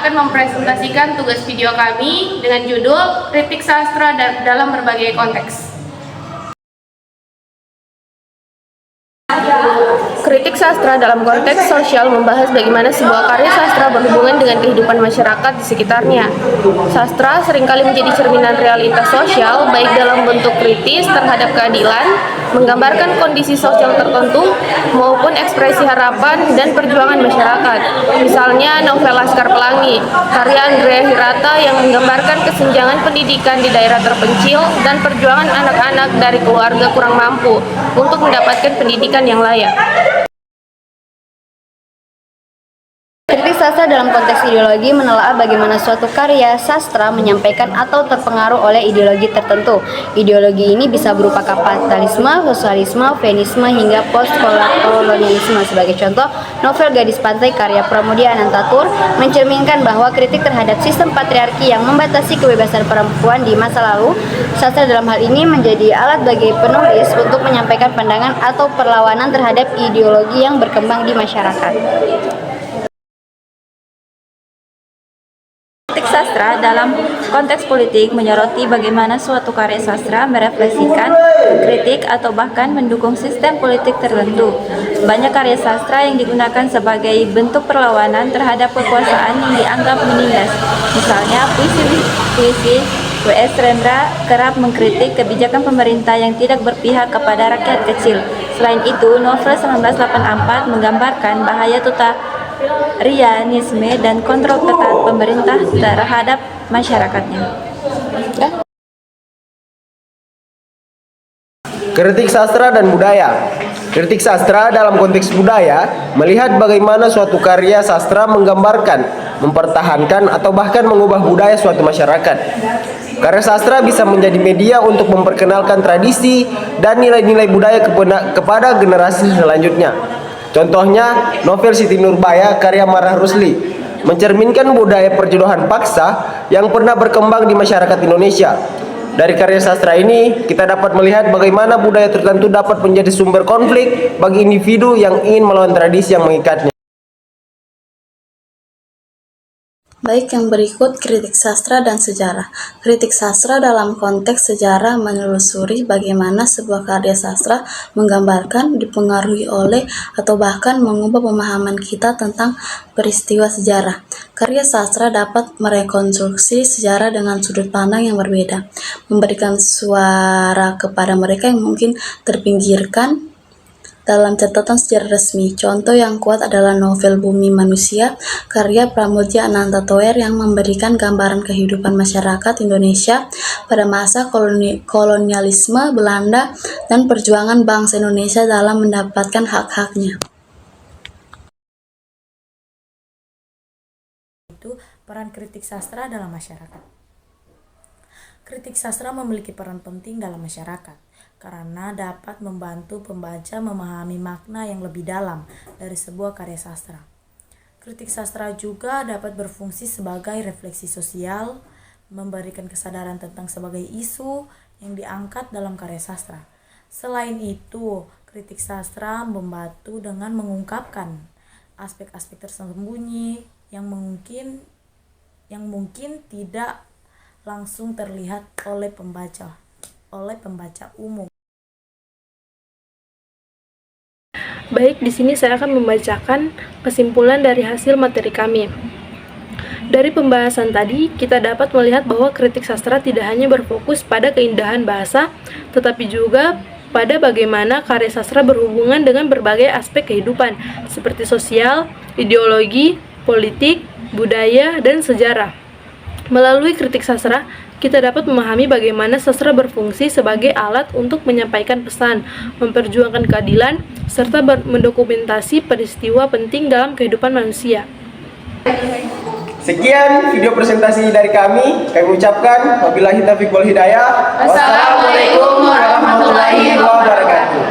akan mempresentasikan tugas video kami dengan judul Kritik Sastra dalam Berbagai Konteks. Kritik sastra dalam konteks sosial membahas bagaimana sebuah karya sastra berhubungan dengan kehidupan masyarakat di sekitarnya. Sastra seringkali menjadi cerminan realitas sosial, baik dalam bentuk kritis terhadap keadilan, menggambarkan kondisi sosial tertentu, maupun ekspresi harapan dan perjuangan masyarakat. Misalnya novel Laskar Pelangi, karya Andrea Hirata yang menggambarkan kesenjangan pendidikan di daerah terpencil dan perjuangan anak-anak dari keluarga kurang mampu untuk mendapatkan pendidikan yang layak. Kritik sastra dalam konteks ideologi menelaah bagaimana suatu karya sastra menyampaikan atau terpengaruh oleh ideologi tertentu. Ideologi ini bisa berupa kapitalisme, sosialisme, feminisme, hingga postkolonialisme. Sebagai contoh, novel Gadis Pantai karya Pramudia Anantatur mencerminkan bahwa kritik terhadap sistem patriarki yang membatasi kebebasan perempuan di masa lalu. Sastra dalam hal ini menjadi alat bagi penulis untuk menyampaikan pandangan atau perlawanan terhadap ideologi yang berkembang di masyarakat. Kritik sastra dalam konteks politik menyoroti bagaimana suatu karya sastra merefleksikan, kritik, atau bahkan mendukung sistem politik tertentu. Banyak karya sastra yang digunakan sebagai bentuk perlawanan terhadap kekuasaan yang dianggap menindas. Misalnya, puisi W.S. Rendra kerap mengkritik kebijakan pemerintah yang tidak berpihak kepada rakyat kecil. Selain itu, novel 1984 menggambarkan bahaya totalitarianisme dan kontrol ketat pemerintah terhadap masyarakatnya. Kritik sastra dan budaya. Kritik sastra dalam konteks budaya melihat bagaimana suatu karya sastra menggambarkan, mempertahankan, atau bahkan mengubah budaya suatu masyarakat. Karya sastra bisa menjadi media untuk memperkenalkan tradisi dan nilai-nilai budaya kepada generasi selanjutnya. Contohnya, novel Siti Nurbaya karya Marah Rusli mencerminkan budaya perjodohan paksa yang pernah berkembang di masyarakat Indonesia. Dari karya sastra ini, kita dapat melihat bagaimana budaya tertentu dapat menjadi sumber konflik bagi individu yang ingin melawan tradisi yang mengikatnya. Baik, yang berikut kritik sastra dan sejarah. Kritik sastra dalam konteks sejarah menelusuri bagaimana sebuah karya sastra menggambarkan, dipengaruhi oleh, atau bahkan mengubah pemahaman kita tentang peristiwa sejarah. Karya sastra dapat merekonstruksi sejarah dengan sudut pandang yang berbeda, memberikan suara kepada mereka yang mungkin terpinggirkan dalam catatan sejarah resmi. Contoh yang kuat adalah novel Bumi Manusia karya Pramudia Anantatur yang memberikan gambaran kehidupan masyarakat Indonesia pada masa kolonialisme Belanda dan perjuangan bangsa Indonesia dalam mendapatkan hak-haknya. Itu peran kritik sastra dalam masyarakat. Kritik sastra memiliki peran penting dalam masyarakat karena dapat membantu pembaca memahami makna yang lebih dalam dari sebuah karya sastra. Kritik sastra juga dapat berfungsi sebagai refleksi sosial, memberikan kesadaran tentang sebagai isu yang diangkat dalam karya sastra. Selain itu, kritik sastra membantu dengan mengungkapkan aspek-aspek tersembunyi yang mungkin tidak langsung terlihat oleh pembaca umum. Baik, di sini saya akan membacakan kesimpulan dari hasil materi kami. Dari pembahasan tadi, kita dapat melihat bahwa kritik sastra tidak hanya berfokus pada keindahan bahasa, tetapi juga pada bagaimana karya sastra berhubungan dengan berbagai aspek kehidupan, seperti sosial, ideologi, politik, budaya, dan sejarah. Melalui kritik sastra, kita dapat memahami bagaimana sastra berfungsi sebagai alat untuk menyampaikan pesan, memperjuangkan keadilan, serta mendokumentasi peristiwa penting dalam kehidupan manusia. Sekian video presentasi dari kami ucapkan wabillahi taufiq wal hidayah. Wassalamualaikum warahmatullahi wabarakatuh.